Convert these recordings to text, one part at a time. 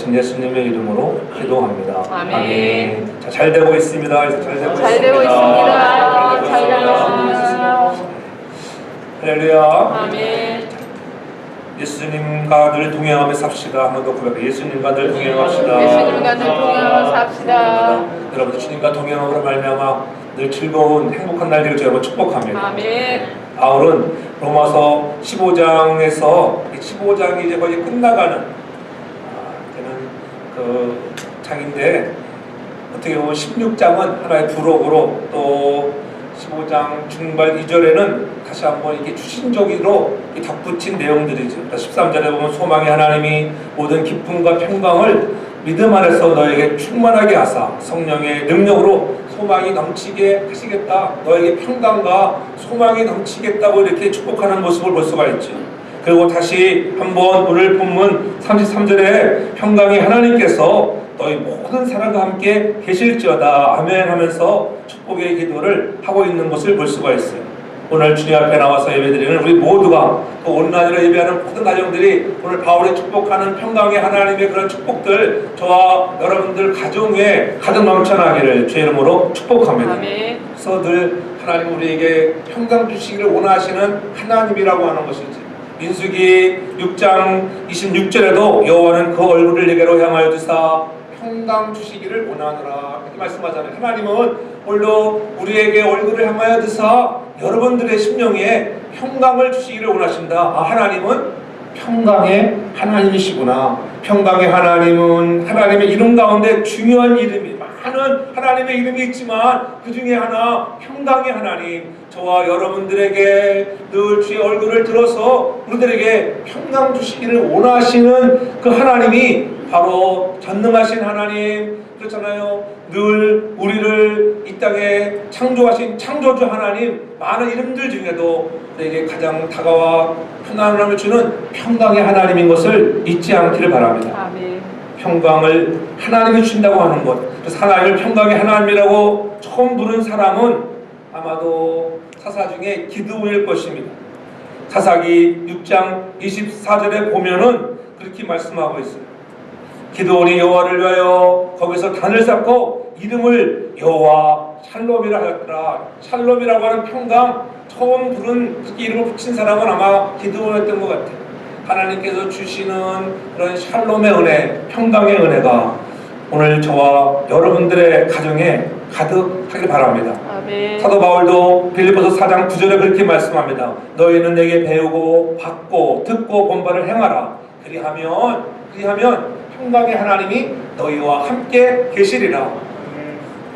거하신 예수님의 이름으로 기도합니다. 아멘. 자, 잘 되고 있습니다. 잘 되고 있습니다. 잘 되고 있습니다. 잘 되고 있습니다. 할렐루야. 아멘. 예수님과 늘 동행하며 삽시다. 한 번 더 고백해. 예수님과 늘 동행합시다. 예수님과 늘 동행하며 삽시다. 여러분, 주님과 동행함으로 말미암아 늘 즐거운 행복한 날 되길 여러분 축복합니다. 아멘. 바울은 로마서 15장에서 15장이 이제 거의 끝나가는 그 장인데, 어떻게 보면 16장은 하나의 부록으로, 또 15장 중반 2절에는 다시 한번 이렇게 추신적으로 덧붙인 내용들이죠. 13절에 보면 소망의 하나님이 모든 기쁨과 평강을 믿음 안에서 너에게 충만하게 하사 성령의 능력으로 소망이 넘치게 하시겠다. 너에게 평강과 소망이 넘치겠다고 이렇게 축복하는 모습을 볼 수가 있죠. 그리고 다시 한번 오늘 본문 33절에 평강의 하나님께서 너희 모든 사람과 함께 계실지어다 아멘 하면서 축복의 기도를 하고 있는 것을 볼 수가 있어요. 오늘 주님 앞에 나와서 예배드리는 우리 모두가, 또 온라인으로 예배하는 모든 가정들이 오늘 바울이 축복하는 평강의 하나님의 그런 축복들 저와 여러분들 가정에 가득 넘쳐나기를 주의 이름으로 축복합니다. 아멘. 그래서 늘 하나님 우리에게 평강 주시기를 원하시는 하나님이라고 하는 것이지. 민수기 6장 26절에도 여호와는 그 얼굴을 내게로 향하여 주사 평강 주시기를 원하노라 이렇게 말씀하잖아요. 하나님은 홀로 우리에게 얼굴을 향하여 드사 여러분들의 심령에 평강을 주시기를 원하신다. 하나님은 평강의 하나님이시구나. 평강의 하나님은 하나님의 이름 가운데 중요한 이름이 많은 하나님의 이름이 있지만 그 중에 하나 평강의 하나님, 저와 여러분들에게 늘 주의 얼굴을 들어서 우리들에게 평강 주시기를 원하시는 그 하나님이 바로 전능하신 하나님, 그렇잖아요. 늘 우리를 이 땅에 창조하신 창조주 하나님, 많은 이름들 중에도 우리에게 가장 다가와 편안함을 주는 평강의 하나님인 것을 잊지 않기를 바랍니다. 아멘. 평강을 하나님이 주신다고 하는 것, 그래서 하나님을 평강의 하나님이라고 처음 부른 사람은 아마도 사사 중에 기드온일 것입니다. 사사기 6장 24절에 보면은 그렇게 말씀하고 있어요. 기드온이 여호와를 위하여 거기서 단을 쌓고 이름을 여호와 샬롬이라 하였더라. 샬롬이라고 하는 평강, 처음 부른 그 이름을 붙인 사람은 아마 기드온이었던 것 같아요. 하나님께서 주시는 그런 샬롬의 은혜, 평강의 은혜가 오늘 저와 여러분들의 가정에 가득하길 바랍니다. 아멘. 사도 바울도 빌립보서 4장 9절에 그렇게 말씀합니다. 너희는 내게 배우고 받고 듣고 본바를 행하라. 그리하면 평강의 하나님이 너희와 함께 계시리라.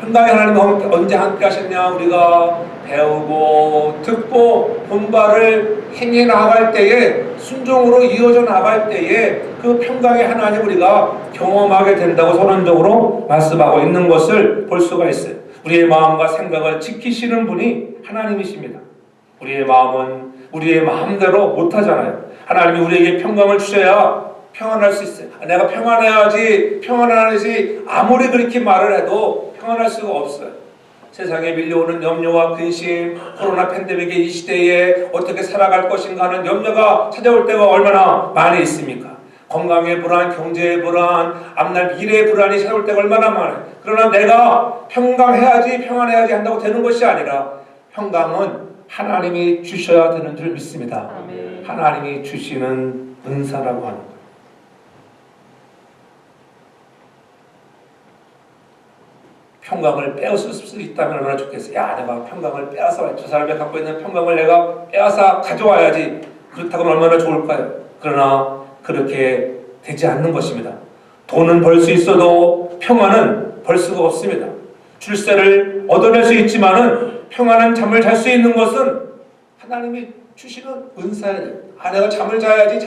평강의 하나님이 언제 함께 하셨냐? 우리가 배우고 듣고 본바를 행해 나갈 때에, 순종으로 이어져 나갈 때에 그 평강의 하나님 우리가 경험하게 된다고 선언적으로 말씀하고 있는 것을 볼 수가 있어요. 우리의 마음과 생각을 지키시는 분이 하나님이십니다. 우리의 마음은 우리의 마음대로 못하잖아요. 하나님이 우리에게 평강을 주셔야 평안할 수 있어요. 내가 평안해야지 아무리 그렇게 말을 해도 평안할 수가 없어요. 세상에 밀려오는 염려와 근심, 코로나 팬데믹의 이 시대에 어떻게 살아갈 것인가 하는 염려가 찾아올 때가 얼마나 많이 있습니까? 건강의 불안, 경제의 불안, 앞날 미래의 불안이 찾아올 때가 얼마나 많아요. 그러나 내가 평안해야지 한다고 되는 것이 아니라 평강은 하나님이 주셔야 되는 줄 믿습니다. 아멘. 하나님이 주시는 은사라고 하는 거예요. 평강을 빼앗을 수 있다면 얼마나 좋겠어요. 야, 내가 평강을 빼앗아, 저 사람이 갖고 있는 평강을 내가 빼앗아 가져와야지. 그렇다면 얼마나 좋을까요? 그러나 그렇게 되지 않는 것입니다. 돈은 벌 수 있어도 평안은 벌 수가 없습니다. 출세를 얻어낼 수 있지만은 평안한 잠을 잘 수 있는 것은 하나님이 주시는 은사예요. 내가 잠을 자야지.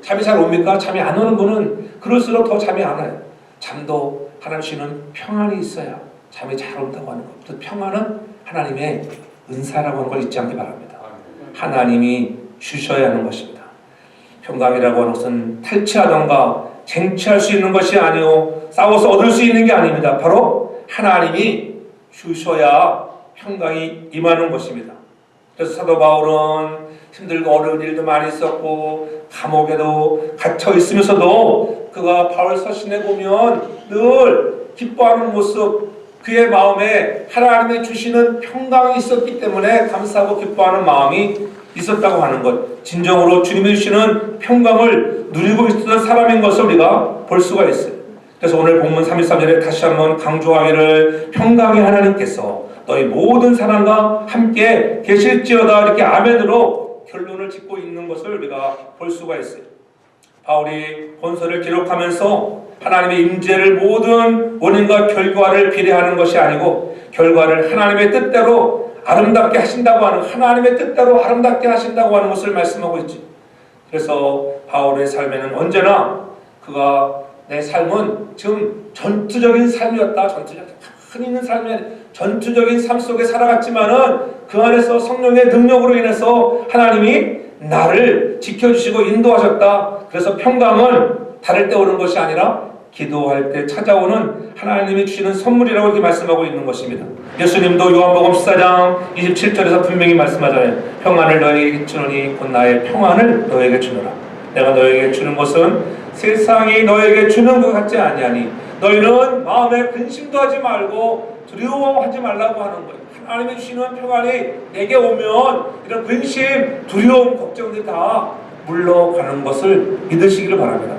잠이 잘 옵니까? 잠이 안 오는 분은 그럴수록 더 잠이 안 와요. 잠도 하나님 주시는 평안이 있어야 잠이 잘 온다고 하는 것. 그래서 평안은 하나님의 은사라고 하는 걸 잊지 않기 바랍니다. 하나님이 주셔야 하는 것입니다. 평강이라고 하는 것은 탈취하던가 쟁취할 수 있는 것이 아니요 싸워서 얻을 수 있는 게 아닙니다. 바로 하나님이 주셔야 평강이 임하는 것입니다. 그래서 사도 바울은 힘들고 어려운 일도 많이 있었고 감옥에도 갇혀 있으면서도 그가 바울 서신에 보면 늘 기뻐하는 모습, 그의 마음에 하나님이 주시는 평강이 있었기 때문에 감사하고 기뻐하는 마음이 있었다고 하는 것, 진정으로 주님이 주시는 평강을 누리고 있었던 사람인 것을 우리가 볼 수가 있어요. 그래서 오늘 본문 33절에 다시 한번 강조하기를, 평강의 하나님께서 너희 모든 사람과 함께 계실지어다, 이렇게 아멘으로 결론을 짓고 있는 것을 우리가 볼 수가 있어요. 바울이 본서를 기록하면서 하나님의 임재를 모든 원인과 결과를 비례하는 것이 아니고 결과를 하나님의 뜻대로 아름답게 하신다고 하는, 하나님의 뜻대로 아름답게 하신다고 하는 것을 말씀하고 있지. 그래서 바울의 삶에는 언제나 그가 내 삶은 지금 전투적인 삶이었다, 큰 있는 삶이 아니라 전투적인 삶 속에 살아갔지만은 그 안에서 성령의 능력으로 인해서 하나님이 나를 지켜주시고 인도하셨다. 그래서 평강은 다를 때 오는 것이 아니라 기도할 때 찾아오는 하나님이 주시는 선물이라고 이렇게 말씀하고 있는 것입니다. 예수님도 요한복음 14장 27절에서 분명히 말씀하잖아요. 평안을 너에게 주노니 곧 나의 평안을 너에게 주노라. 내가 너에게 주는 것은 세상이 너에게 주는 것 같지 아니하니 너희는 마음에 근심도 하지 말고 두려워하지 말라고 하는 거예요. 하나님이 주시는 평안이 내게 오면 이런 근심, 두려움, 걱정들이 다 물러가는 것을 믿으시기를 바랍니다.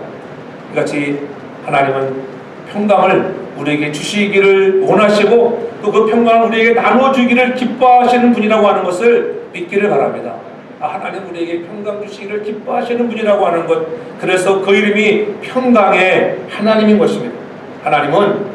이같이 하나님은 평강을 우리에게 주시기를 원하시고 또 그 평강을 우리에게 나눠주기를 기뻐하시는 분이라고 하는 것을 믿기를 바랍니다. 하나님 우리에게 평강 주시기를 기뻐하시는 분이라고 하는 것, 그래서 그 이름이 평강의 하나님인 것입니다. 하나님은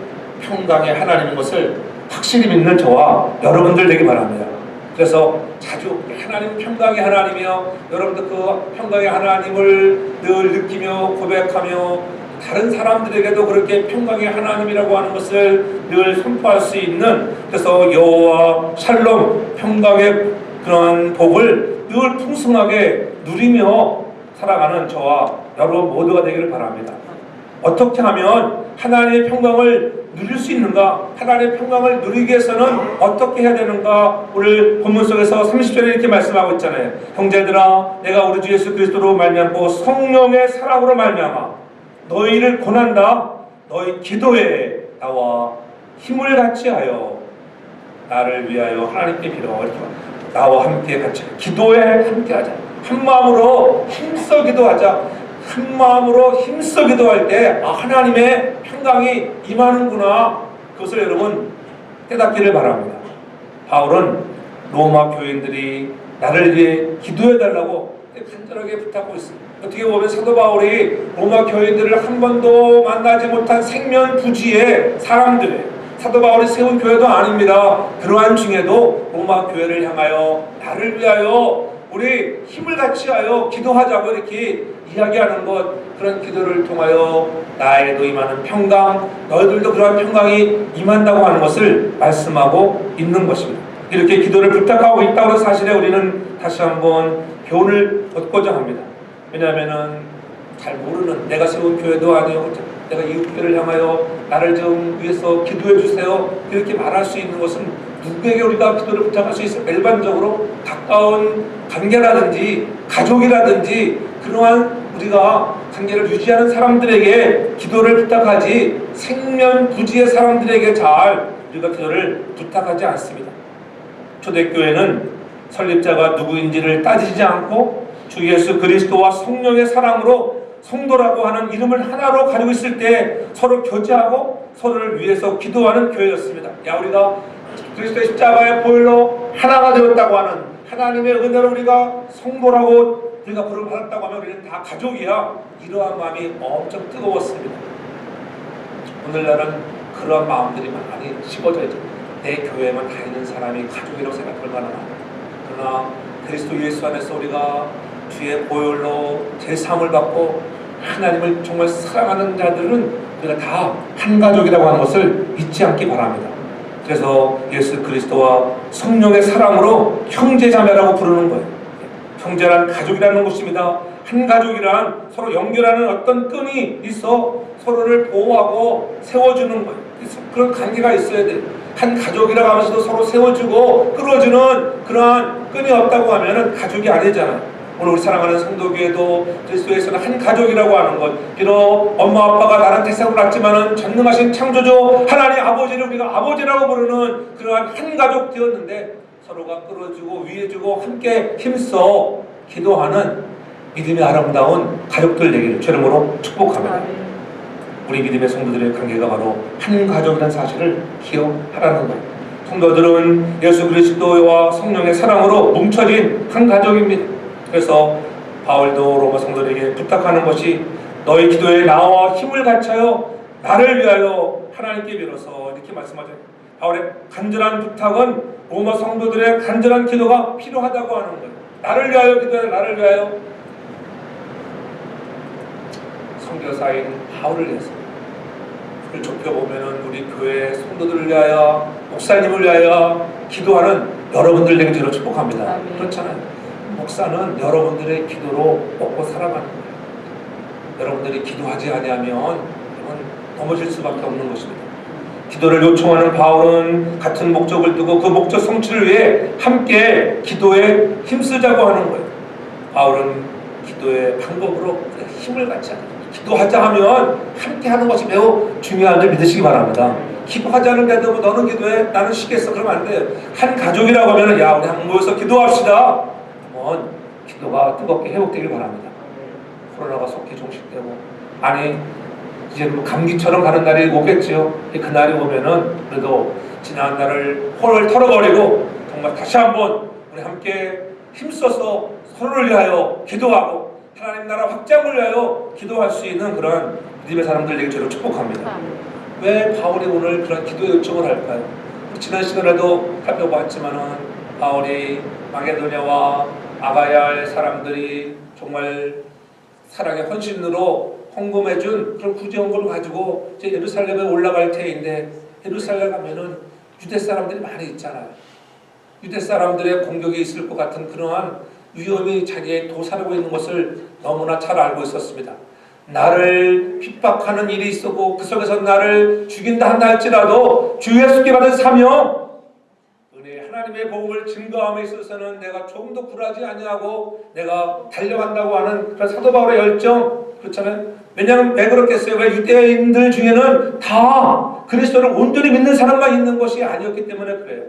평강의 하나님인 것을 확실히 믿는 저와 여러분들 되기 바랍니다. 그래서 자주 하나님 평강의 하나님이여, 여러분들 그 평강의 하나님을 늘 느끼며 고백하며 다른 사람들에게도 그렇게 평강의 하나님이라고 하는 것을 늘 선포할 수 있는, 그래서 여호와 샬롬 평강의 그런 복을 늘 풍성하게 누리며 살아가는 저와 여러분 모두가 되기를 바랍니다. 어떻게 하면 하나님의 평강을 누릴 수 있는가? 하나님의 평강을 누리기 위해서는 어떻게 해야 되는가? 오늘 본문 속에서 30절에 이렇게 말씀하고 있잖아요. 형제들아, 내가 우리 주 예수 그리스도로 말미암고 성령의 사랑으로 말미암아 너희를 권한다. 너희 기도에 나와 힘을 같이 하여 나를 위하여 하나님께 빌어, 이렇게 나와 함께 같이 기도에 함께 하자. 한 마음으로 힘써 기도하자. 한 마음으로 힘써 기도할 때 하나님의 평강이 임하는구나. 그것을 여러분 깨닫기를 바랍니다. 바울은 로마 교인들이 나를 위해 기도해달라고 간절하게 부탁하고 있습니다. 어떻게 보면 사도 바울이 로마 교인들을 한 번도 만나지 못한 생면부지의 사람들이에요. 사도 바울이 세운 교회도 아닙니다. 그러한 중에도 로마 교회를 향하여 나를 위하여 우리 힘을 같이 하여 기도하자고 이렇게 이야기하는 것, 그런 기도를 통하여 나에게도 임하는 평강, 너희들도 그러한 평강이 임한다고 하는 것을 말씀하고 있는 것입니다. 이렇게 기도를 부탁하고 있다고 해서 사실에 우리는 다시 한번 교훈을 얻고자 합니다. 왜냐하면은 잘 모르는, 내가 세운 교회도 아니고 내가 이웃교회를 향하여 나를 좀 위해서 기도해 주세요 이렇게 말할 수 있는 것은 누구에게 우리가 기도를 부탁할 수 있어요? 일반적으로 가까운 관계라든지 가족이라든지 그러한 우리가 관계를 유지하는 사람들에게 기도를 부탁하지 생면부지의 사람들에게 잘 우리가 기도를 부탁하지 않습니다. 초대교회는 설립자가 누구인지를 따지지 않고 주 예수 그리스도와 성령의 사랑으로 성도라고 하는 이름을 하나로 가지고 있을 때 서로 교제하고 서로를 위해서 기도하는 교회였습니다. 우리가 그리스도의 십자가의 보혈로 하나가 되었다고 하는 하나님의 은혜로 우리가 성도라고 우리가 부름을 받았다고 하면 우리는 다 가족이야. 이러한 마음이 엄청 뜨거웠습니다. 오늘날은 그러한 마음들이 많이 식어져 있죠. 내 교회에만 다니는 사람이 가족이라고 생각할 만한, 그러나 그리스도 예수 안에서 우리가 주의 보혈로 제사함을 받고 하나님을 정말 사랑하는 자들은 우리가 다 한 가족이라고 하는 것을 잊지 않기 바랍니다. 그래서 예수 그리스도와 성령의 사랑으로 형제자매라고 부르는 거예요. 형제란 가족이라는 것입니다. 한 가족이란 서로 연결하는 어떤 끈이 있어 서로를 보호하고 세워주는 거예요. 그런 관계가 있어야 돼요. 한 가족이라고 하면서도 서로 세워주고 끌어주는 그러한 끈이 없다고 하면 가족이 아니잖아요. 오늘 우리 사랑하는 성도교회도 그리스도에서는 한 가족이라고 하는 것, 비록 엄마 아빠가 나를 태생을 낳았지만은 전능하신 창조주 하나님 아버지를 우리가 아버지라고 부르는 그러한 한 가족 되었는데 서로가 끌어주고 위해주고 함께 힘써 기도하는 믿음의 아름다운 가족들 되기를 주의 이름으로 축복합니다. 우리 믿음의 성도들의 관계가 바로 한 가족이라는 사실을 기억하라는 것. 성도들은 예수 그리스도와 성령의 사랑으로 뭉쳐진 한 가족입니다. 그래서 바울도 로마 성도들에게 부탁하는 것이 너희 기도에 나와 힘을 갖춰요 나를 위하여 하나님께 빌어서 이렇게 말씀하죠. 바울의 간절한 부탁은 로마 성도들의 간절한 기도가 필요하다고 하는 거예요. 나를 위하여 기도해. 나를 위하여. 선교사인 바울을 위해서 그걸 좁혀 보면은 우리 교회 성도들을 위하여 목사님을 위하여 기도하는 여러분들 되게 저로 축복합니다. 그렇잖아요. 목사는 여러분들의 기도로 먹고 살아가는 거예요. 여러분들이 기도하지 아니하면 그건 넘어질 수밖에 없는 것입니다. 기도를 요청하는 바울은 같은 목적을 두고 그 목적 성취를 위해 함께 기도에 힘쓰자고 하는 거예요. 바울은 기도의 방법으로 힘을 갖자. 기도하자 하면 함께 하는 것이 매우 중요한 줄 믿으시기 바랍니다. 기도하자는데도 뭐 너는 기도해 나는 쉬겠어 그러면 안 돼요. 한 가족이라고 하면 야 우리 한번 모여서 기도합시다. 기도가 뜨겁게 회복되길 바랍니다. 코로나가 속히 종식되고 아니 이제 뭐 감기처럼 가는 날이 오겠지요. 그날이 오면은 그래도 지난 날을 홀을 털어버리고 정말 다시 한번 우리 함께 힘써서 서로를 위하여 기도하고 하나님 나라 확장을 위하여 기도할 수 있는 그런 믿음의 사람들에게 저를 축복합니다. 왜 바울이 오늘 그런 기도 요청을 할까요? 지난 시간에도 살펴봤지만은 바울이 마게도냐와 아가야의 사람들이 정말 사랑의 헌신으로 헌금해준 그런 구제헌금을 가지고 이제 예루살렘에 올라갈 때인데 예루살렘 가면은 유대 사람들이 많이 있잖아요. 유대 사람들의 공격이 있을 것 같은 그러한 위험이 자기의 도사리고 있는 것을 너무나 잘 알고 있었습니다. 나를 핍박하는 일이 있었고 그 속에서 나를 죽인다 한다 할지라도 주 예수께 받은 사명 하나님의 복음을 증거함에 있어서는 내가 조금 더 굴하지 아니하고 내가 달려간다고 하는 그런 사도 바울의 열정 그렇잖아요. 왜냐하면 왜 그렇겠어요? 왜 유대인들 중에는 다 그리스도를 온전히 믿는 사람만 있는 것이 아니었기 때문에 그래요.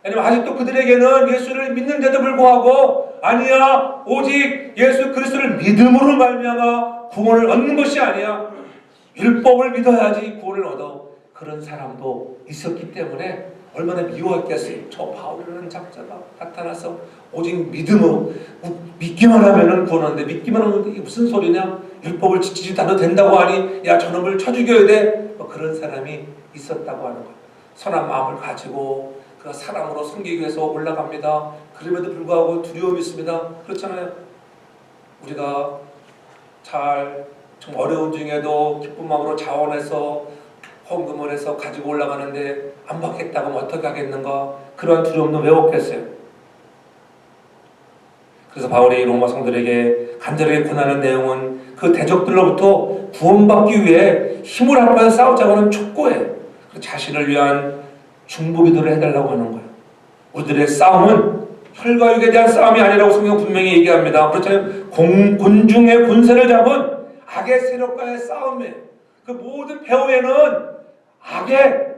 왜냐하면 아직도 그들에게는 예수를 믿는데도 불구하고 아니야 오직 예수 그리스도를 믿음으로 말미암아 구원을 얻는 것이 아니야 율법을 믿어야지 구원을 얻어 그런 사람도 있었기 때문에 얼마나 미워했겠어요. 저 바울이라는 작자가 나타나서 오직 믿음으로 믿기만 하면은 구원하는데 믿기만 하면 이게 무슨 소리냐? 율법을 지키지도 않아도 된다고 하니 야 저놈을 쳐 죽여야 돼. 뭐 그런 사람이 있었다고 하는 거예요. 선한 마음을 가지고 그 사랑으로 섬기기 위해서 올라갑니다. 그럼에도 불구하고 두려움이 있습니다. 그렇잖아요. 우리가 잘 좀 어려운 중에도 기쁜 마음으로 자원해서 헌금을 해서 가지고 올라가는데 안 받겠다고 하면 어떻게 하겠는가? 그러한 두려움도 왜 없겠어요? 그래서 바울이 로마 성도들에게 간절하게 권하는 내용은 그 대적들로부터 구원받기 위해 힘을 합하여 싸우자고 하는 촉구예요. 자신을 위한 중보기도를 해달라고 하는 거예요. 우리들의 싸움은 혈과 육에 대한 싸움이 아니라고 성경 분명히 얘기합니다. 그렇잖아요. 곤중의 군세를 잡은 악의 세력과의 싸움이에요. 그 모든 배후에는 악의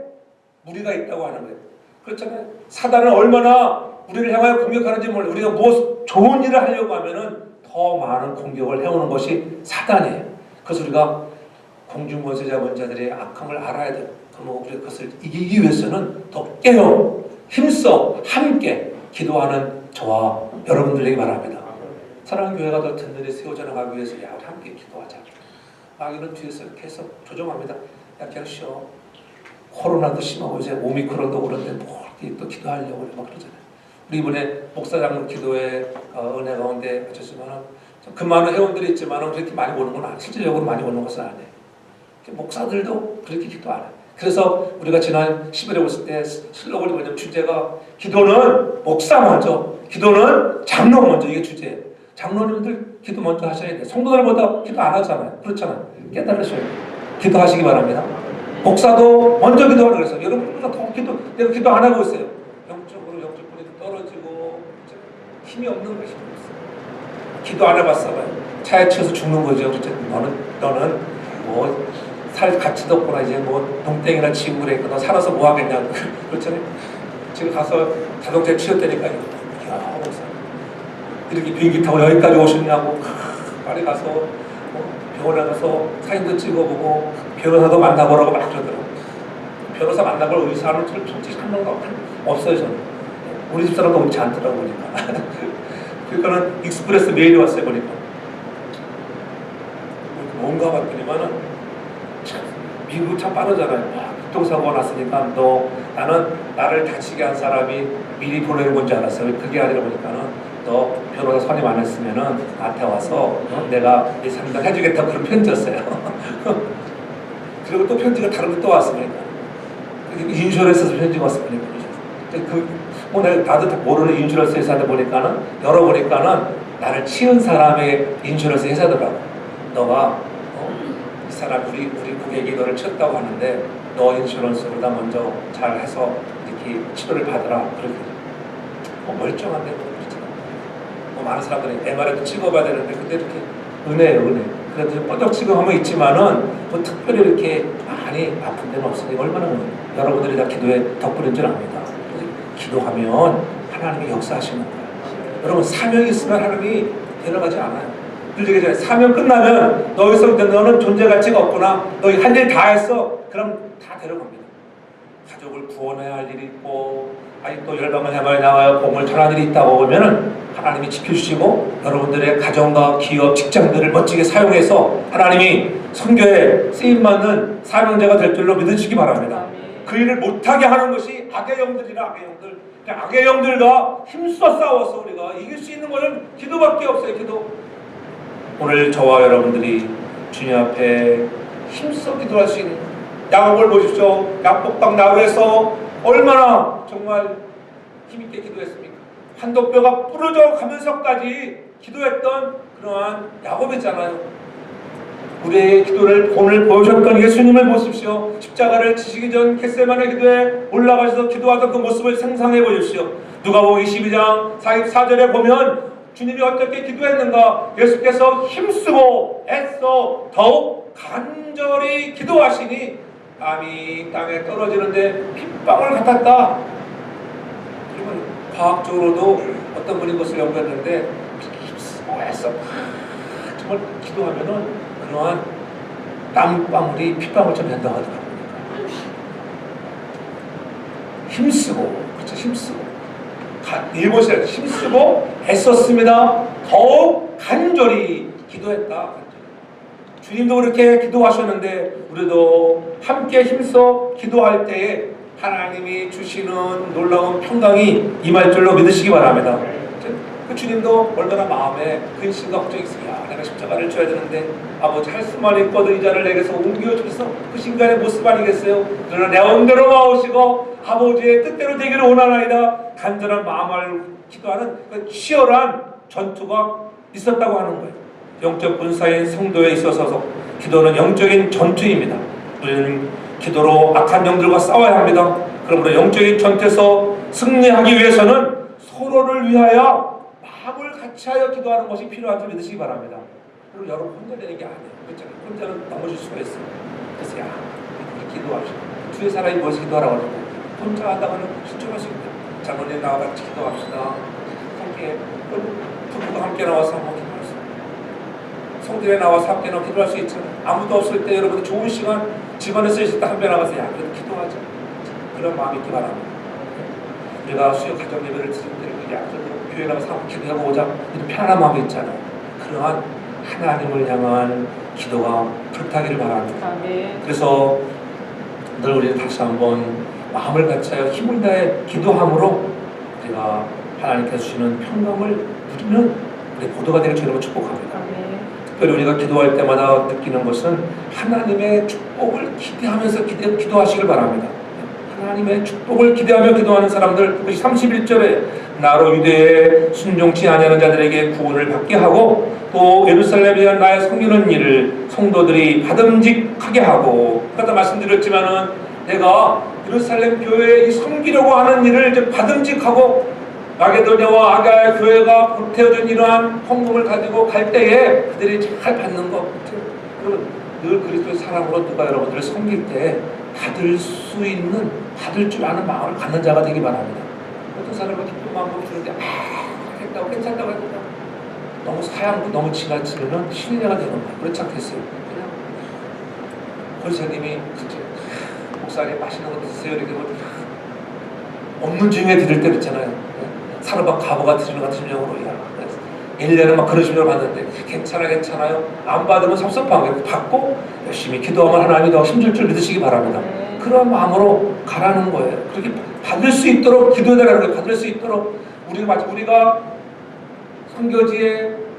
무리가 있다고 하는 거예요. 그렇잖아요. 사단은 얼마나 우리를 향하여 공격하는지 몰라요. 우리가 무엇 좋은 일을 하려고 하면은 더 많은 공격을 해오는 것이 사단이에요. 그래서 우리가 공중권세 잡은 자들의 악함을 알아야 돼요. 그럼 우리가 그것을 이기기 위해서는 더 깨어 힘써 함께 기도하는 저와 여러분들에게 바랍니다. 사랑하는 교회가 더 든든히 세워져 나가기 위해서 야 우리 함께 기도하자. 마귀는 뒤에서 계속 조정합니다. 야 그냥 쉬어. 코로나도 심하고 이제 오미크론도 그런데 뭐 이렇게 또 기도하려고 막 그러잖아요. 우리 이번에 목사장 기도회 은혜 가운데 하셨지만은 그 많은 회원들이 있지만은 그렇게 많이 오는 건 아니에요. 실질적으로 많이 오는 것은 아니에요. 목사들도 그렇게 기도 안 해요. 그래서 우리가 지난 10일에 왔을 때 슬로건이 뭐냐면 주제가 기도는 목사 먼저, 기도는 장로 먼저 이게 주제예요. 장로님들 기도 먼저 하셔야 돼요. 성도들보다 기도 안 하잖아요. 그렇잖아요. 깨달으셔야 돼요. 기도하시기 바랍니다. 목사도 먼저 기도하라 그래서 여러분보다 더 내가 기도 안 하고 있어요. 영적으로 영적 분이 떨어지고 힘이 없는 것이 없어요. 기도 안 해봤어. 차에 치여서 죽는 거죠. 그렇죠? 너는 뭐 살 가치도 없구나. 이제 뭐 동땡이나 치우고 그러니까 너 살아서 뭐 하겠냐. 그렇잖아요. 지금 가서 자동차에 치였다니까요. 야, 목사. 이렇게 비행기 타고 여기까지 오셨냐고. 빨리 가서 병원에 가서 사진도 찍어보고 변호사도 만나보라고 막 그러더라고요. 변호사 만나볼 의사는 솔직히 한 명도 없어요. 저는. 우리 집사람도 옳지 않더라고 보니까. 그러니까는 익스프레스 메일이 왔어요 보니까. 뭔가 봤더니만은 미국 참 빠르잖아요. 교통사고가 났으니까 나는 나를 다치게 한 사람이 미리 보내는 건지 알았어요. 그게 아니라 보니까는 너 변호사 선임 안 했으면은 나한테 와서 내가 이 상담 해주겠다고 그런 편지였어요. 그리고 또 편지가 다른 게 또 왔으니까. 인슈런스에서 편지가 왔으니까. 나도 다 모르는 인슈런스 회사한테 보니까는 열어보니까는 나를 치은 사람의 인슈런스 회사더라고. 너가 이 사람 우리 고객이 너를 쳤다고 하는데 너 인슈런스보다 먼저 잘 해서 이렇게 치료를 받으라. 그렇게 멀쩡한데 그렇잖아. 많은 사람들이 MRI도 찍어봐야 되는데 근데 이렇게 은혜예요 은혜. 그래도 뻗덕 지금하면 있지만은 뭐 특별히 이렇게 많이 아픈 데는 없으니 얼마나 여러분들이 다 기도의 덕분인 줄 압니다. 기도하면 하나님이 역사하시는 거예요. 여러분 사명이 있으면 하나님이 데려가지 않아요. 늘 얘기하잖아요. 사명 끝나면 너희서 너는 존재 가치가 없구나. 너희 할 일 다 했어. 그럼 다 데려갑니다. 가족을 구원해야 할 일이 있고 아니 또 열방을 향하여 나와요. 복음을 전할 일이 있다고 보면은 하나님이 지켜주시고 여러분들의 가정과 기업, 직장들을 멋지게 사용해서 하나님이 선교에 쓰임받는 사명자가 될 줄로 믿으시기 바랍니다. 그 일을 못하게 하는 것이 악의 영들이라 악의 영들. 악의 영들과 힘써 싸워서 우리가 이길 수 있는 것은 기도밖에 없어요. 기도. 오늘 저와 여러분들이 주님 앞에 힘써 기도할 수 있는 야곱을 보십시오. 야복강 나루에서 얼마나 정말 힘있게 기도했습니까? 한도뼈가 부러져 가면서까지 기도했던 그러한 야곱이잖아요. 우리의 기도를 오늘 보여줬던 예수님을 보십시오. 십자가를 지시기 전 겟세마네 기도에 올라가셔서 기도하던 그 모습을 상상해 보십시오. 누가복음 22장 44절에 보면 주님이 어떻게 기도했는가? 예수께서 힘쓰고 애써 더욱 간절히 기도하시니 땀이 땅에 떨어지는데 핏방울 같았다. 그러면 과학적으로도 어떤 분이 그것을 연구했는데 힘쓰고 애써 정말 기도하면은 그러한 땀방울이 핏방울처럼 된다고 하더라고요. 힘쓰고, 그렇죠? 힘쓰고. 일본시라 힘쓰고 애썼습니다. 더욱 간절히 기도했다. 주님도 그렇게 기도하셨는데 우리도 함께 힘써 기도할 때에 하나님이 주시는 놀라운 평강이 임할 줄로 믿으시기 바랍니다. 그 주님도 얼마나 마음에 근심과 걱정이 있어요. 야, 내가 십자가를 져야 되는데 아버지 할 수만 있거든 이 자를 내게서 옮겨주셔서 그 신간의 모습 아니겠어요? 그러나 내 온대로 마오시고 아버지의 뜻대로 되기를 원하나이다. 간절한 마음을 기도하는 그 치열한 전투가 있었다고 하는 거예요. 영적 분사인 성도에 있어서 기도는 영적인 전투입니다. 우리는 기도로 악한 영들과 싸워야 합니다. 그러므로 영적인 전투에서 승리하기 위해서는 서로를 위하여 마음을 같이하여 기도하는 것이 필요한 줄 믿으시기 바랍니다. 그리고 여러분 혼자 되는 게 아니에요. 그렇죠? 혼자는 넘어질 수가 있어요. 그래서 야, 우리 기도합시다. 주의 사람이 무엇을 기도하라고 하고 혼자 하다가는 실족할 수 있다. 장로님 나와 같이 기도합시다. 함께 부부가 함께 나와서 한번 기도할 수 있어요. 성들에 나와서 함께 나와 기도할 수 있잖아요. 아무도 없을 때 여러분 좋은 시간 집안에서 있을 때 함께 나가서 야, 그래도 기도하자. 그런 마음이 있기 바랍니다. 우리가 수요 가정 예배를 드릴 때 교회 나가서 한번 기도하고 오자 이런 편안한 마음이 있잖아요. 그러한 하나님을 향한 기도가 불타기를 바랍니다. 그래서 늘 우리는 다시 한번 마음을 같이하여 힘을 다해 기도함으로 우리가 하나님께서 주시는 평강을 누리는 우리 보도가 되는 주님을 축복합니다. 특별히 우리가 기도할 때마다 느끼는 것은 하나님의 축복을 기대하면서 기도하시길 바랍니다. 하나님의 축복을 기대하며 기도하는 사람들 31절에 나로 유대에 순종치 아니하는 자들에게 구원을 받게 하고 또 예루살렘에 대한 나의 섬기는 일을 성도들이 받음직하게 하고 아까 말씀드렸지만은 내가 예루살렘 교회에 섬기려고 하는 일을 이제 받음직하고 마게도냐와 아가야 교회가 보태어준 이러한 헌금을 가지고 갈 때에 그들이 잘 받는 것. 여러분 늘 그리스도의 사랑으로 누가 여러분들을 섬길 때 받을 수 있는, 받을 줄 아는 마음을 갖는 자가 되기 바랍니다. 어떤 사람은 기쁜 마음으로 주는데 됐다고 괜찮다고 했다. 너무 사양도 너무 지나치면 신뢰가 되는 거예요. 그렇지 않겠어요? 그냥 권사님이 그치 목사님 맛있는 거 드세요 이렇게 뭐 없는 중에 드릴 때 있잖아요. 사르바 가보가 드리는 같은 심정으로 1년에 막 그런 심정을 받는데 괜찮아요. 안 받으면 섭섭한 거예요. 받고 열심히 기도하면 하나님이 더 힘줄 줄 믿으시기 바랍니다. 그런 마음으로 가라는 거예요. 그렇게 받을 수 있도록 기도해달라는 거예요. 받을 수 있도록 우리가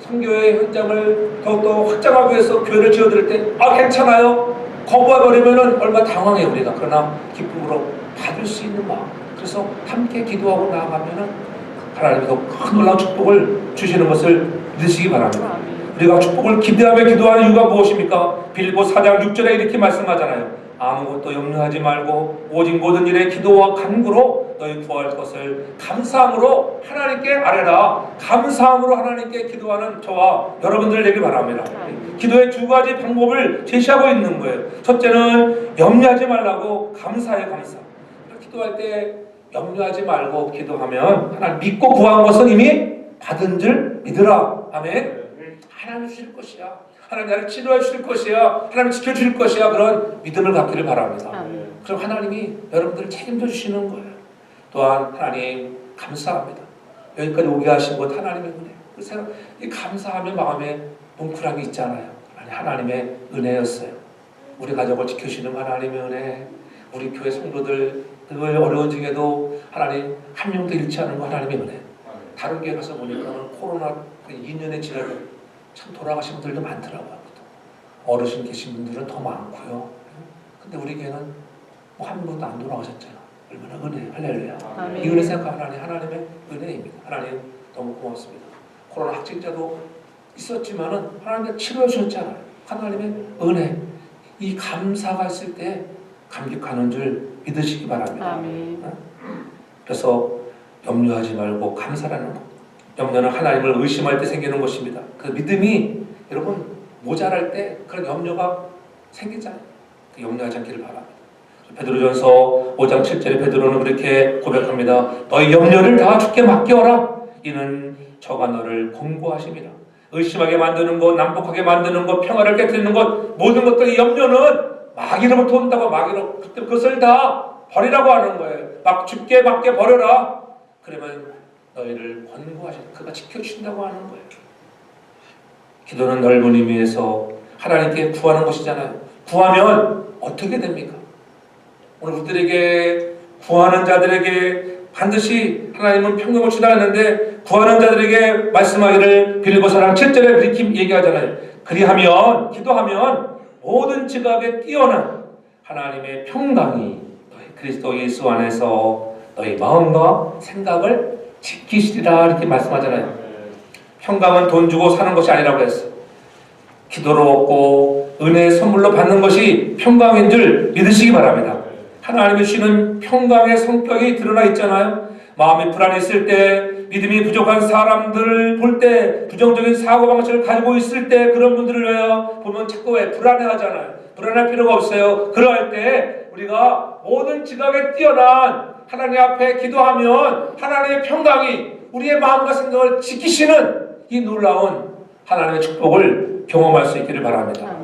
선교의 현장을 더욱더 확장하기 위해서 교회를 지어드릴 때 괜찮아요. 거부해버리면 얼마나 당황해요 우리가. 그러나 기쁨으로 받을 수 있는 마음. 그래서 함께 기도하고 나아가면은 하나님이 더 큰 놀라운 축복을 주시는 것을 믿으시기 바랍니다. 우리가 축복을 기대하며 기도하는 이유가 무엇입니까? 빌보 4장 6절에 이렇게 말씀하잖아요. 아무것도 염려하지 말고 오직 모든 일에 기도와 간구로 너희 구할 것을 감사함으로 하나님께 아뢰라. 감사함으로 하나님께 기도하는 저와 여러분들 되길 바랍니다. 기도의 두 가지 방법을 제시하고 있는 거예요. 첫째는 염려하지 말라고 감사해. 감사. 기도할 때 염려하지 말고 기도하면 하나님 믿고 구한 것은 이미 받은 줄 믿으라. 아멘. 하나님 주실 것이야. 하나님 나를 치료해 주실 것이야. 하나님 지켜줄 것이야. 그런 믿음을 갖기를 바랍니다. 그럼 하나님이 여러분들을 책임져 주시는 거예요. 또한 하나님 감사합니다. 여기까지 오게 하신 것 하나님의 은혜. 그래서 이 감사하며 마음에 뭉클함이 있잖아요. 하나님의 은혜였어요. 우리 가족을 지켜주시는 하나님의 은혜. 우리 교회 성도들 늘 어려운 중에도 하나님 한 명도 잃지 않은 거 하나님의 은혜. 다른 교회 가서 보니까 코로나 2년에 지나고 참 돌아가신 분들도 많더라고요. 어르신 계신 분들은 더 많고요. 근데 우리 교회는 뭐 한 분도 안 돌아가셨잖아. 얼마나 은혜, 할렐루야. 이 은혜 생각하면 하나님의 은혜입니다. 하나님 너무 고맙습니다. 코로나 확진자도 있었지만은 하나님 치료해 주셨잖아요. 하나님의 은혜. 이 감사가 있을 때 감격하는 줄 믿으시기 바랍니다. 아멘. 그래서 염려하지 말고 감사라는 것. 염려는 하나님을 의심할 때 생기는 것입니다. 그 믿음이 여러분 모자랄 때 그런 염려가 생기잖아요. 그 염려하지 않기를 바랍니다. 베드로전서 5장 7절에 베드로는 그렇게 고백합니다. 너희 염려를 다 주께 맡겨라. 이는 저가 너를 권고하십니다. 의심하게 만드는 것, 난폭하게 만드는 것, 평화를 깨뜨리는 것, 모든 것들이 염려는 마귀로부터 온다고. 마귀로 그것을 다 버리라고 하는 거예요. 막 주께 맡겨 버려라. 그러면 너희를 권고하시, 그가 지켜주신다고 하는 거예요. 기도는 넓은 의미에서 하나님께 구하는 것이잖아요. 구하면 어떻게 됩니까? 오늘 우리들에게 구하는 자들에게 반드시 하나님은 평강을 주라 했는데 구하는 자들에게 말씀하기를 빌보 4장 7절에 이렇게 얘기하잖아요. 그리하면 기도하면 모든 지각에 뛰어난 하나님의 평강이 너희 그리스도 예수 안에서 너희 마음과 생각을 지키시리라 이렇게 말씀하잖아요. 평강은 돈 주고 사는 것이 아니라고 했어요. 기도로 얻고 은혜의 선물로 받는 것이 평강인 줄 믿으시기 바랍니다. 하나님이 주시는 평강의 성격이 드러나 있잖아요. 마음이 불안했을 때, 믿음이 부족한 사람들을 볼 때, 부정적인 사고방식을 가지고 있을 때 그런 분들을 왜요? 보면 자꾸 왜 불안해하잖아요. 불안할 필요가 없어요. 그러할 때 우리가 모든 지각에 뛰어난 하나님 앞에 기도하면 하나님의 평강이 우리의 마음과 생각을 지키시는 이 놀라운 하나님의 축복을 경험할 수 있기를 바랍니다.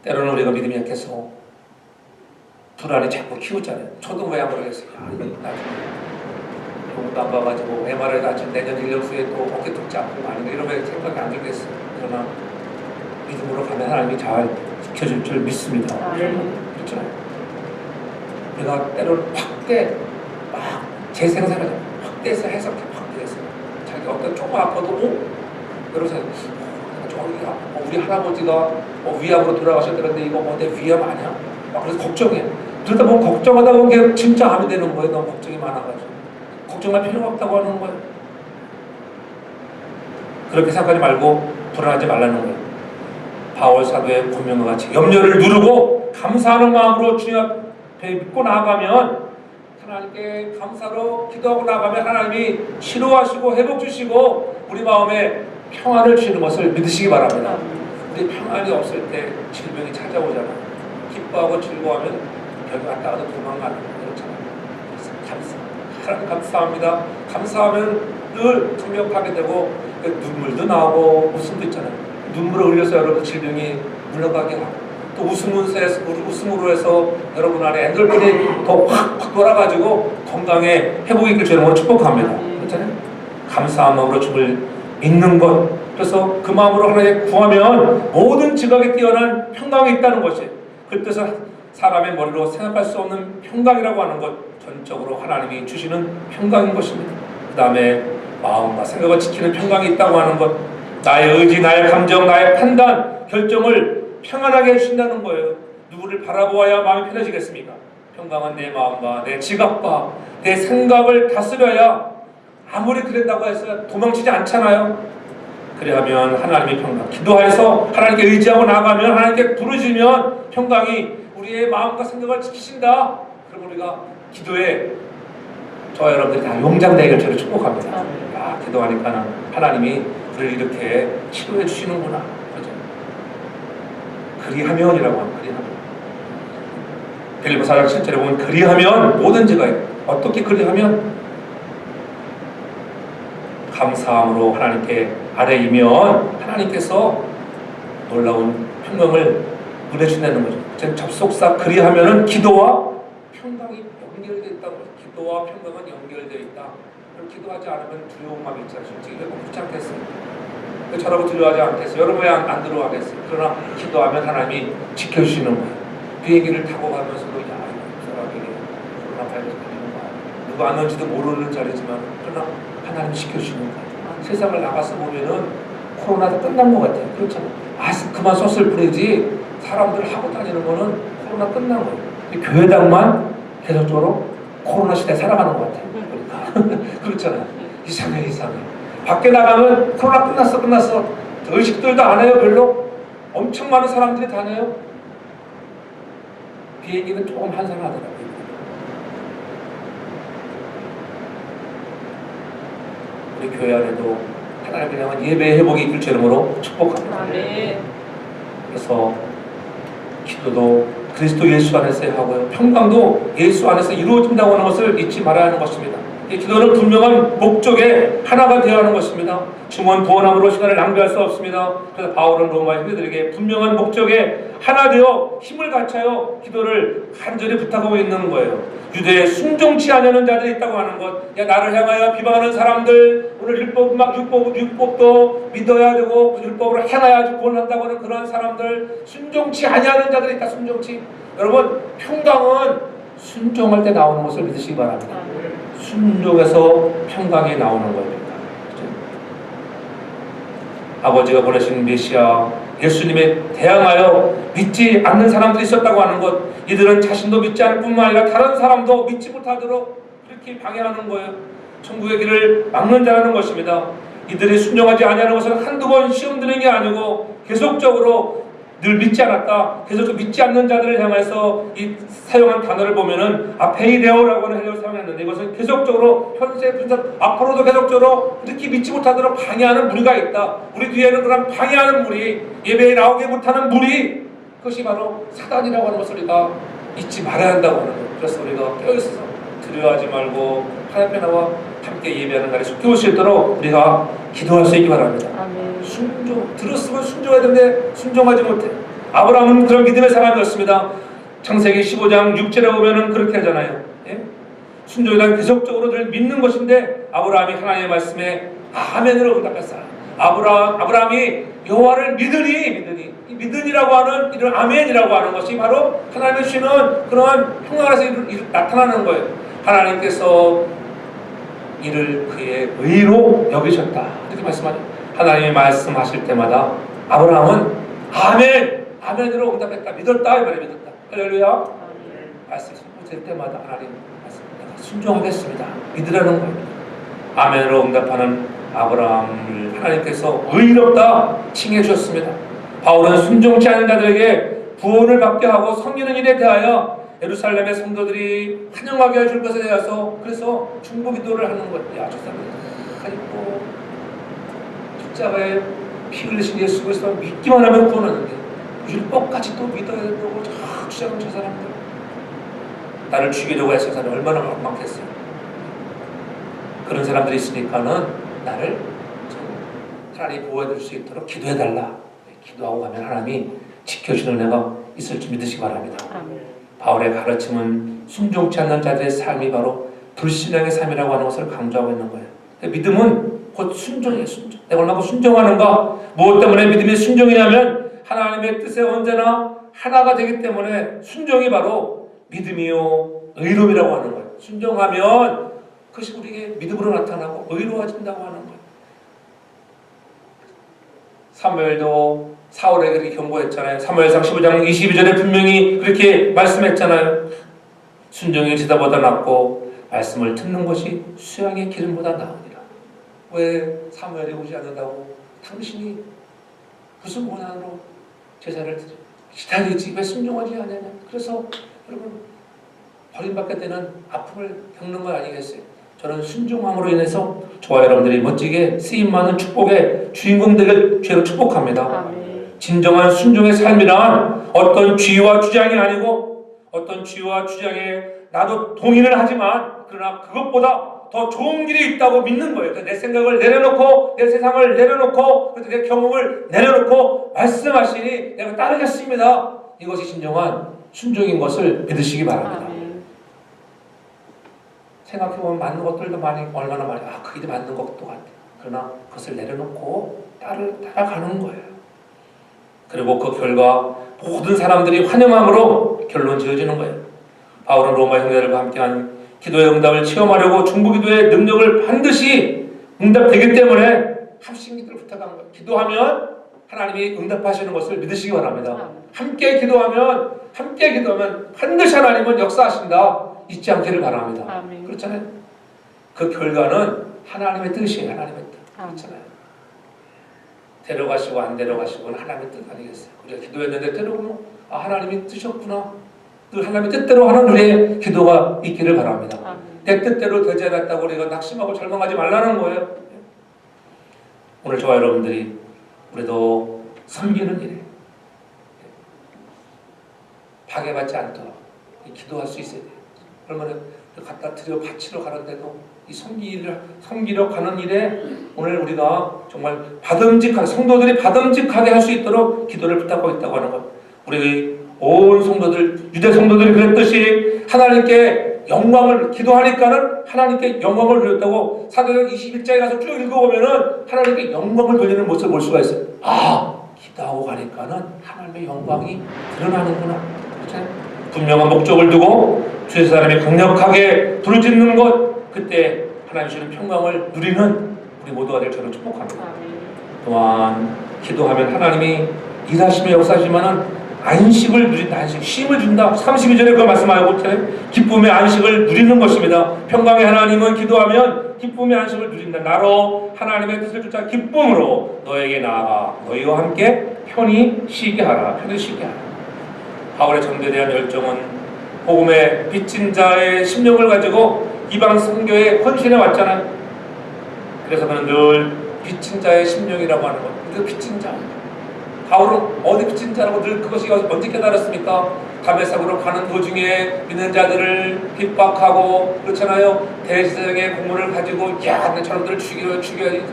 때로는 우리가 믿음이 약해서 불안이 자꾸 키우잖아요. 저도 왜 안 그러겠어요? 나중에 병원도 안 가가지고 MRI 다친 내년 1년 후에 또 어깨 뚫지 않고 아닌가 이러면 생각이 안 들겠어요. 그러나 믿음으로 가면 하나님이 잘 지켜줄 줄 믿습니다. 그렇잖아요. 우리가 때로는 확대 막 재생산을 확대해서 해석해 확대해서 자기 어떤 조금 아파도 그러세요. 우리 할아버지가 위암으로 돌아가셨다는데 이거 내 위암 아니야? 그래서 걱정해. 그러다 보면 걱정하다 보면 걔 진짜 암이 되는 거예요. 너무 걱정이 많아가지고. 걱정할 필요가 없다고 하는 거예요. 그렇게 생각하지 말고 불안하지 말라는 거예요. 바울 사도의 권면과 같이 염려를 누르고 감사하는 마음으로 주님 앞에 믿고 나아가면 하나님께 감사로 기도하고 나가면 하나님이 치료하시고 회복 주시고 우리 마음에 평안을 주시는 것을 믿으시기 바랍니다. 우리 평안이 없을 때 질병이 찾아오잖아요. 기뻐하고 즐거워하면 결국 갔다가도 도망가는 거잖아요. 하나님 감사합니다. 감사하면 늘 감격하게 되고 눈물도 나오고 웃음도 있잖아요. 눈물을 흘려서 여러분 질병이 물러가게 하고 또 웃음으로 해서 여러분 안에 엔돌핀이 더 확 돌아가지고 건강에 회복이 있길 주님으로 축복합니다. 그렇잖아요. 감사한 마음으로 주를 믿는 것. 그래서 그 마음으로 하나님께 구하면 모든 지각에 뛰어난 평강이 있다는 것이 그 뜻은 사람의 머리로 생각할 수 없는 평강이라고 하는 것 전적으로 하나님이 주시는 평강인 것입니다. 그 다음에 마음과 생각을 지키는 평강이 있다고 하는 것 나의 의지, 나의 감정, 나의 판단, 결정을 평안하게 해주신다는 거예요. 누구를 바라보아야 마음이 편해지겠습니까? 평강은 내 마음과 내 지각과 내 생각을 다스려야 아무리 그랬다고 해서 도망치지 않잖아요. 그래야면 하나님의 평강 기도해서 하나님께 의지하고 나가면 하나님께 부르짖으면 평강이 우리의 마음과 생각을 지키신다. 그럼 우리가 기도에 저와 여러분들이 다 용장되기를 저를 축복합니다. 아, 기도하니까 하나님이 우리를 이렇게 치료해 주시는구나. 그죠? 그리하면이라고 합니다. 그리하면. 빌립보 4장 7절에 보면 그리하면 모든지가 어떻게 그리하면 감사함으로 하나님께 아뢰이면 하나님께서 놀라운 평강을 보내주신다는 거죠. 즉 접속사 그리하면은 기도와 평강이 연결되어 있다는 거죠. 기도와 평강은 연결되어 있다. 그럼 기도하지 않으면 두려운 마음이 있잖아요. 솔직히 이거 그렇지 않겠어요? 저라고 두려워하지 않겠어요? 여러분 왜 안 들어가겠어요? 그러나 기도하면 하나님이 지켜주시는 거예요. 비행기를 타고 가면서도 야 이 사람이 코로나 바이러스 걸리는 거야. 누가 안 온지도 모르는 자리지만 그러나 하나님이 지켜주시는 거예요. 세상을 나가서 보면은 코로나도 끝난 것 같아요. 그렇잖아요. 마스크만 썼을 뿐이지 사람들 하고 다니는 거는 코로나 끝난 거예요. 교회당만 계속적으로 코로나 시대에 살아가는 것 같아요. 그러니까. 그렇잖아요. 이상해. 밖에 나가면 코로나 끝났어. 의식들도 안 해요. 별로. 엄청 많은 사람들이 다녀요. 비행기는 조금 한산하더라고요. 우리 교회 안에도 하나님을 향한 예배의 회복이 있길 주 이름으로 축복합니다. 그래서 기도도 그리스도 예수 안에서 해야 하고요. 평강도 예수 안에서 이루어진다고 하는 것을 잊지 말아야 하는 것입니다. 이 기도는 분명한 목적에 하나가 되어야 하는 것입니다. 증언 부언함으로 시간을 낭비할 수 없습니다. 그래서 바울은 로마 형제들에게 분명한 목적에 하나 되어 힘을 갖춰요 기도를 간절히 부탁하고 있는 거예요. 유대에 순종치 않는 자들이 있다고 하는 것. 야, 나를 향하여 비방하는 사람들, 오늘 율법도 믿어야 되고 율법으로 행해야지 구원한다고 하는 그런 사람들, 순종치 아니하는 자들이 있다. 순종치. 여러분 평강은 순종할 때 나오는 것을 믿으시기 바랍니다. 순종에서 평강이 나오는 겁니다. 아버지가 보내신 메시아 예수님에 대항하여 믿지 않는 사람들이 있었다고 하는 것. 이들은 자신도 믿지 않을 뿐만 아니라 다른 사람도 믿지 못하도록 그렇게 방해하는 거예요. 천국의 길을 막는 자라는 것입니다. 이들이 순종하지 아니하는 것은 한두 번 시험 드는 게 아니고 계속적으로 늘 믿지 않았다. 계속 믿지 않는 자들을 향해서 이 사용한 단어를 보면은 아페이데오라고 하는 해석을 사용했는데 이것은 계속적으로 현재 분석 앞으로도 계속적으로 이렇게 믿지 못하도록 방해하는 무리가 있다. 우리 뒤에는 그런 방해하는 무리, 예배에 나오게 못하는 무리, 그것이 바로 사단이라고 하는 것을 우리가 잊지 말아야 한다고 하는 것. 그래서 우리가 깨어있어서 두려워하지 말고 하나님 앞에 나와 함께 예배하는 날이 속히 올 수 있도록 우리가 기도할 수 있기 바랍니다. 순종, 들었으면 순종해야 되는데 순종하지 못해. 아브라함은 그런 믿음의 사람이었습니다. 창세기 15장 6절에 보면은 그렇게 하잖아요. 예? 순종이란 계속적으로 늘 믿는 것인데 아브라함이 하나님의 말씀에 아멘으로 응답했어요. 아브라함이 여호와를 믿으니라고 하는 이런 아멘이라고 하는 것이 바로 하나님의 주시는 그러한 평안에서 나타나는 거예요. 하나님께서 이를 그의 의로 여기셨다. 이렇게 말씀하죠. 하나님이 말씀하실 때마다 아브라함은 아멘으로 응답했다. 믿었다. 이 말에 믿었다. 할렐루야. 말씀하실 때마다 하나님 내가 순종하겠습니다. 믿으라는 겁니다. 아멘으로 응답하는 아브라함을 하나님께서 의롭다 칭해 주셨습니다. 바울은 순종치 않은 자들에게 구원을 받게 하고 섬기는 일에 대하여 예루살렘의 성도들이 환영하게 해줄 것에 대해서 그래서 중보기도를 하는 것. 야, 저 사람이 가지고 십자가에 피 흘리신 예수 그리스도 믿기만 하면 구원하는데 율법까지 또 믿어야 된다고 주장하는 저 사람들. 나를 죽이려고 했을 사람이 얼마나 막막했어요. 그런 사람들이 있으니까는 나를 하나님 보호해줄 수 있도록 기도해달라. 기도하고 가면 하나님이 지켜주는 애가 있을 줄 믿으시기 바랍니다. 아멘. 바울의 가르침은 순종치 않는 자들의 삶이 바로 불신앙의 삶이라고 하는 것을 강조하고 있는 거예요. 믿음은 곧 순종이에요. 순종. 내가 얼마나 순종하는가? 무엇 때문에 믿음이 순종이냐면 하나님의 뜻에 언제나 하나가 되기 때문에 순종이 바로 믿음이요 의로움이라고 하는 거예요. 순종하면 그것이 우리에게 믿음으로 나타나고 의로워진다고 하는 거예요. 사무엘도 사울에게 그렇게 경고했잖아요. 사무엘상 15장 22절에 분명히 그렇게 말씀했잖아요. 순종이 지다보다 낫고 말씀을 듣는 것이 수양의 기름보다 나으니라. 왜 사무엘이 오지 않는다고? 당신이 무슨 고난으로 제사를 기다리지 왜 순종하지 않느냐. 그래서 여러분 버림받게 되는 아픔을 겪는 거 아니겠어요? 저는 순종함으로 인해서 저와 여러분들이 멋지게 쓰임받는 축복의 주인공 되길 죄로 축복합니다. 아멘. 진정한 순종의 삶이란 어떤 주의와 주장이 아니고 어떤 주의와 주장에 나도 동의를 하지만 그러나 그것보다 더 좋은 길이 있다고 믿는 거예요. 내 생각을 내려놓고 내 세상을 내려놓고 내 경험을 내려놓고 말씀하시니 내가 따르겠습니다. 이것이 진정한 순종인 것을 믿으시기 바랍니다. 아멘. 생각해보면 맞는 것들도 얼마나 많이 그게 맞는 것도 같아. 그러나 그것을 내려놓고 따라가는 거예요. 그리고 그 결과 모든 사람들이 환영함으로 결론 지어지는 거예요. 바울은 로마 형제들과 함께한 기도의 응답을 체험하려고 중보기도의 능력을 반드시 응답되기 때문에 합심기도를 부탁한 거예요. 기도하면 하나님이 응답하시는 것을 믿으시기 바랍니다. 함께 기도하면 반드시 하나님은 역사하신다. 잊지 않기를 바랍니다. 아멘. 그렇잖아요. 그 결과는 하나님의 뜻이에요. 하나님의 뜻. 그렇잖아요. 데려가시고 안 데려가시고는 하나님의 뜻 아니겠어요. 우리가 기도했는데 데려오면 하나님이 뜻이었구나. 늘 하나님의 뜻대로 하는 우리의 기도가 있기를 바랍니다. 아멘. 내 뜻대로 되지 않았다고 우리가 낙심하고 절망하지 말라는 거예요. 오늘 저와 여러분들이 우리도 섬기는 일에 방해받지 않도록 기도할 수 있어야 돼요. 그러면 갖다 드려 바치러 가는데도 이 섬기러 가는 일에 오늘 우리가 정말 받음직하게 성도들이 받음직하게 할 수 있도록 기도를 부탁하고 있다고 하는 것. 우리 온 성도들 유대 성도들이 그랬듯이 하나님께 영광을 기도하니까는 하나님께 영광을 돌렸다고 사도행 21장에 가서 쭉 읽어보면은 하나님께 영광을 돌리는 모습을 볼 수가 있어요. 기도하고 가니까는 하나님의 영광이 드러나는구나. 그렇죠? 분명한 목적을 두고 주의 사람이 강력하게 부르짖는 것, 그때 하나님 주시는 평강을 누리는 우리 모두가 될 줄을 축복합니다. 또한 기도하면 하나님이 일하시며 역사하시면은 안식을 누린다. 안식, 쉼을 준다. 32절에 그 말씀하고 기쁨의 안식을 누리는 것입니다. 평강의 하나님은 기도하면 기쁨의 안식을 누린다. 나로 하나님의 뜻을 쫓아 기쁨으로 너에게 나아가 너희와 함께 편히 쉬게 하라. 편히 쉬게 하라. 바울의 전도에 대한 열정은 복음의 빚진 자의 심령을 가지고 이방 선교에 헌신해 왔잖아요. 그래서 그는 늘 빚진 자의 심령이라고 하는 것. 그 빚진 자. 바울은 어디 빚진 자라고 늘 그것이 언제 깨달았습니까? 다메섹으로 가는 도중에 믿는 자들을 핍박하고 그렇잖아요. 대제사장의 공문을 가지고 내 저놈들을 죽여야지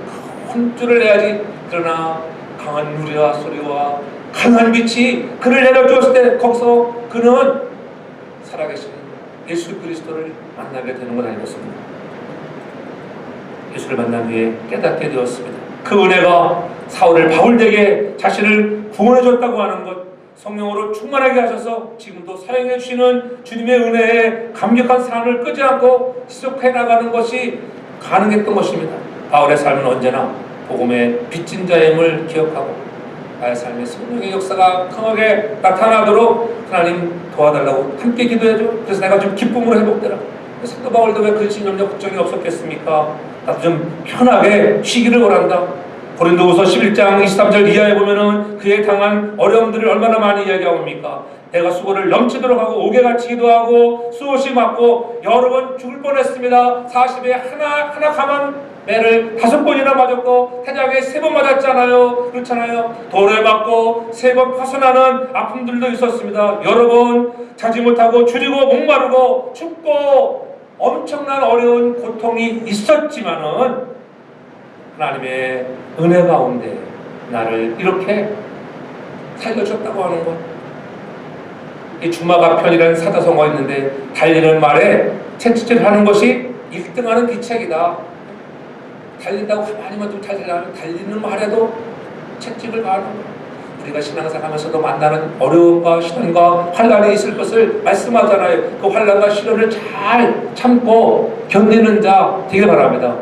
혼쭐을 내야지. 그러나 강한 누리와 소리와 강한 빛이 그를 내려주었을 때 거기서 그는 살아계신 예수 그리스도를 만나게 되는 것 아니었습니까? 예수를 만난 후에 깨닫게 되었습니다. 그 은혜가 사울을 바울되게 자신을 구원해 줬다고 하는 것, 성령으로 충만하게 하셔서 지금도 사용해 주시는 주님의 은혜에 감격한 사랑을 끄지 않고 지속해 나가는 것이 가능했던 것입니다. 바울의 삶은 언제나 복음의 빚진 자임을 기억하고 나의 삶의 성령의 역사가 강하게 나타나도록 하나님 도와달라고 함께 기도해줘. 그래서 내가 좀 기쁨으로 회복되라. 사도 바울도 왜 근심 염려 걱정이 없었겠습니까? 나도 좀 편하게 쉬기를 원한다. 고린도후서 11장 23절 이하에 보면은 그에 당한 어려움들을 얼마나 많이 이야기합니까? 내가 수고를 넘치도록 하고 옥에 갇히기도 하고 수옷이 맞고 여러 번 죽을 뻔했습니다. 40에 하나 가만 매를 5번이나 맞았고 태장에 3번 맞았잖아요. 그렇잖아요. 돌에 맞고 3번 파손하는 아픔들도 있었습니다. 여러 번 자지 못하고 줄이고 목마르고 춥고 엄청난 어려운 고통이 있었지만은 하나님의 은혜 가운데 나를 이렇게 살려줬다고 하는 것. 이 주마가편이라는 사자성어가 있는데 달리는 말에 채찍질 하는 것이 1등하는 기책이다. 달린다고 가만히만 좀 달리려면 달리는 말에도 채찍을 가하는 것. 우리가 신앙생활 하면서도 만나는 어려움과 시련과 환란이 있을 것을 말씀하잖아요. 그 환란과 시련을 잘 참고 견디는 자 되길 바랍니다.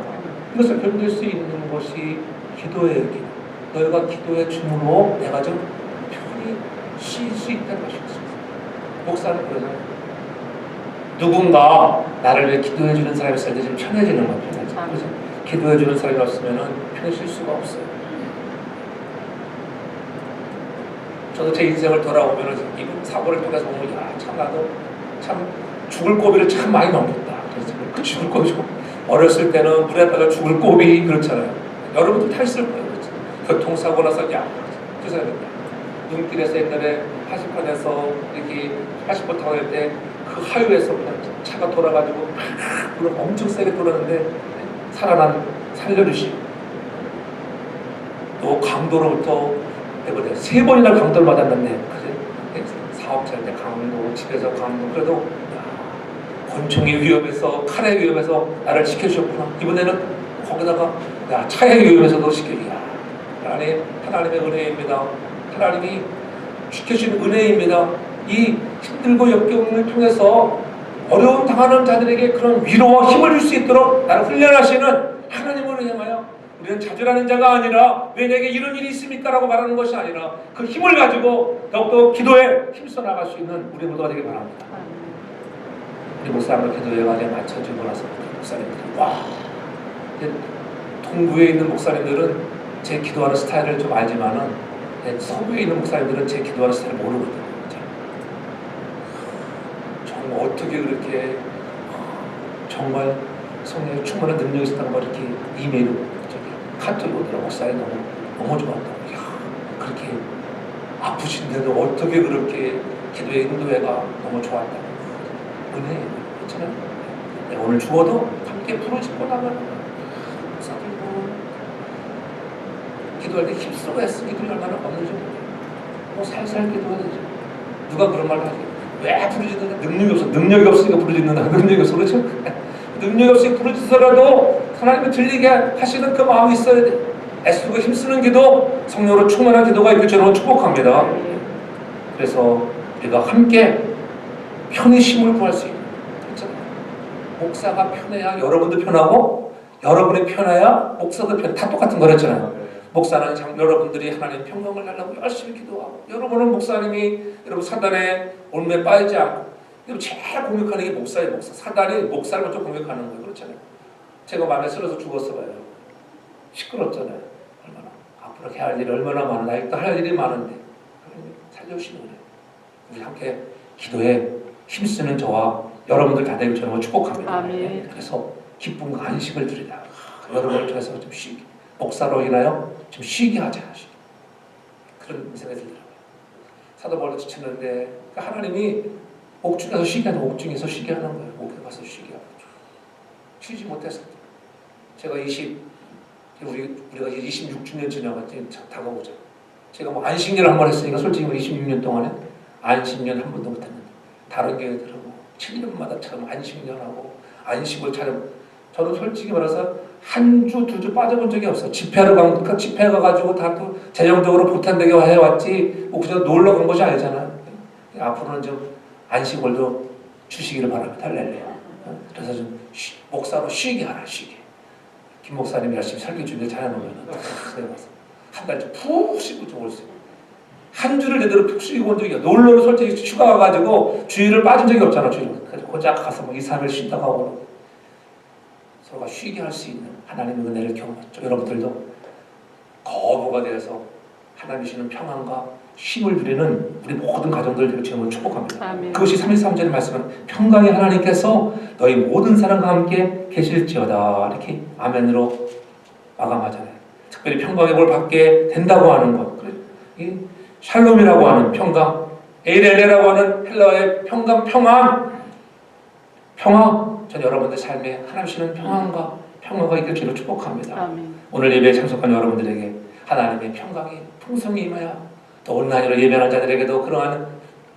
이것을 견딜 수 있는 것이 기도예요. 기도. 너희가 기도의 중으로 내가 좀 편히 쉴 수 있다는 것이었습니다. 목사는 그러잖아요. 누군가 나를 위해 기도해주는 사람이 있을 때 좀 편해지는 것 같아요. 그래서 기도해주는 사람이 없으면 편히 쉴 수가 없어요. 저도 제 인생을 돌아보면 이번 사고를 통해서 보면 참 나도 참 죽을 고비를 참 많이 넘겼다. 그래서 그 죽을 고비 어렸을 때는 물에 빠져 죽을 고비 그렇잖아요. 여러분도 다 있을 거예요. 그렇죠? 교통사고 나서 그래서 눈길에서 옛날에 80번에서 이렇게 80번 타고 갈 때 그 하유에서 그냥 차가 돌아가지고 막 엄청 세게 돌았는데 살려주시고 또 강도로부터 3번이나 강도를 맞았는데 사업자인데 강도, 집에서 강도 그래도 권총의 위험에서 칼의 위험에서 나를 지켜주셨구나. 이번에는 거기다가 차의 위험에서도 지켜주야. 하나님의 은혜입니다. 하나님이 지켜주신 은혜입니다. 이 힘들고 역경을 통해서 어려움 당하는 자들에게 그런 위로와 힘을 줄 수 있도록 나를 훈련하시는 하나님을 향하여 우리는 자주라는 자가 아니라 왜 내게 이런 일이 있습니까? 라고 말하는 것이 아니라 그 힘을 가지고 더욱더 기도에 힘써 나갈 수 있는 우리 모두가 되길 바랍니다. 우리 목사님을 기도회관에 맞춰주고 나서 목사님들이 동부에 있는 목사님들은 제 기도하는 스타일을 좀 알지만은 서부에 있는 목사님들은 제 기도하는 스타일을 모르거든요. 정말 어떻게 그렇게 정말 성령의 충만한 능력이 있었다는 걸 이렇게 이메일로 카톡이 오더라고. 목사님 너무 좋았다고. 그렇게 아프신데도 어떻게 그렇게 기도의 인도회가 너무 좋았다고. 은혜 그렇잖아요. 오늘 죽어도 함께 부르짖고 나면 목사들도 기도할 때 힘쓰고 애쓰 기도를 얼마나 없는지 뭐 살살 기도해야 되죠. 누가 그런 말을 하지? 왜 부르짖는다? 능력이 없으니까 부르짖는다. 능력이 없어 그렇죠? 능력이 없이 부르짖어라도 하나님을 들리게 하시는 그 마음이 있어야 돼. 애쓰고 힘쓰는 기도, 성령으로 충만한 기도가 있길 저는 축복합니다. 그래서 우리가 함께 편히 쉼을 구할 수 있는 그렇잖아요. 목사가 편해야 여러분도 편하고 여러분이 편해야 목사도 편해. 다 똑같은 거랬잖아요. 목사는 여러분들이 하나님 평강을 달라고 열심히 기도하고 여러분은 목사님이 여러분 사단의 올무에 빠지지 않고 제일 공격하는 게 목사예요. 사단이 목사를 먼저 공격하는 거예요. 그렇잖아요. 제가 마음에 쓰러서 죽었어 봐요. 시끄럽잖아요. 얼마나 앞으로 해야 할 일이 얼마나 많아. 아직도 할 일이 많은데 살려주시는 거예요. 우리 함께 기도에 힘쓰는 저와 여러분들 다 되길 저는 축복합니다. 아멘. 그래서 기쁨과 안식을 드리라. 여러분을 통해서 좀 쉬게 목사로 인하여 좀 쉬게 하자. 그런 생각이 들더라고요. 사도 바울도 지쳤는데 하나님이 옥중에서 쉬게 하는 옥중에서 쉬게 하는 거예요. 옥에 가서 쉬게 하고 쉬지 못했을 때 제가 우리가 26주년 지나갔지 다가오자. 제가 뭐 안식년을 한 번 했으니까 솔직히 26년 동안에 안식년 한 번도 못했는데 다른 교회들은 7년마다 참 안식년하고 안식을 차려. 저는 솔직히 말해서 한 주, 2주 빠져본 적이 없어요. 집회 가가지고 다 또 재정적으로 보탬되게 해왔지, 뭐 그냥 놀러 간 것이 아니잖아요. 앞으로는 좀 안식을 좀 주시기를 바랍니다. 할렐루야. 그래서 좀 목사로 쉬게 하라, 쉬게. 김 목사님이 열심히 설교 준비 잘해놓으면 한 달 좀 푹 쉬고 좀 올 수 있고. 한 주를 제대로 푹 쉬고 온 적이 없어요. 놀러를 솔직히 휴가 가가지고 주일을 빠진 적이 없잖아, 주일. 그래서 고작 가서 뭐 2, 3일 쉬다가 오고. 서로가 쉬게 할 수 있는 하나님의 은혜를 경험했죠. 여러분들도 거부가 되어서 하나님 주시는 평안과 쉼을 누리는 우리 모든 가정들 주님을 축복합니다. 아멘. 그것이 33절의 말씀은 평강의 하나님께서 너희 모든 사람과 함께 계실지어다 이렇게 아멘으로 마감하잖아요. 특별히 평강의 뭘 받게 된다고 하는 것, 이 샬롬이라고 하는 평강, 에이레레라고 하는 헬라어의 평강, 평안, 평화. 전 여러분들 삶에 하나님 주시는 평화가 있길 주로 축복합니다. 아멘. 오늘 예배에 참석한 여러분들에게 하나님의 평강이 풍성히 임하여 또 온라인으로 예배하는 자들에게도 그러한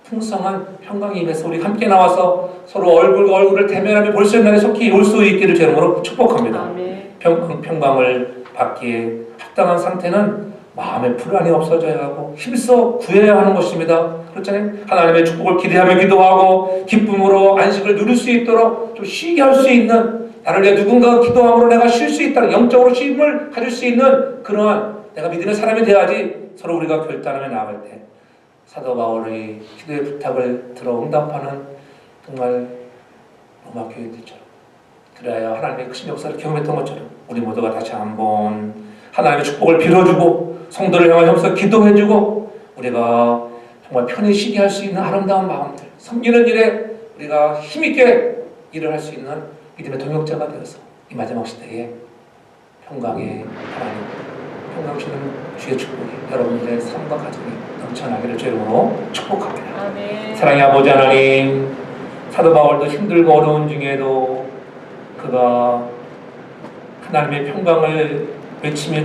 풍성한 평강이 임해서 우리 함께 나와서 서로 얼굴과 얼굴을 대면하며 볼 수 있는 날에 속히 올 수 있기를 제 이름으로 축복합니다. 아멘. 평강을 받기에 합당한 상태는 마음의 불안이 없어져야 하고 힘써 구해야 하는 것입니다. 그렇잖아요. 하나님의 축복을 기대하며 기도하고 기쁨으로 안식을 누릴 수 있도록 좀 쉬게 할 수 있는, 나를 위해 누군가 기도함으로 내가 쉴 수 있다는 영적으로 쉼을 가질 수 있는 그러한 내가 믿는 사람이 돼야지 서로 우리가 결단하며 나아갈 때 사도 바울의 기도의 부탁을 들어 응답하는 정말 로마 교인들처럼, 그래야 하나님의 크신 역사를 경험했던 것처럼 우리 모두가 다시 한번 하나님의 축복을 빌어주고 성도를 향하여서 기도해주고 우리가 정말 편히 쉬게 할 수 있는 아름다운 마음들, 섬기는 일에 우리가 힘있게 일을 할 수 있는 믿음의 동역자가 되어서 이 마지막 시대에 평강의 하나님, 평강 주시는 주의 축복이 여러분들의 삶과 가정이 넘쳐나기를 주의 이름으로 축복합니다. 아멘. 사랑의 아버지 하나님, 사도 바울도 힘들고 어려운 중에도 그가 하나님의 평강을 외치며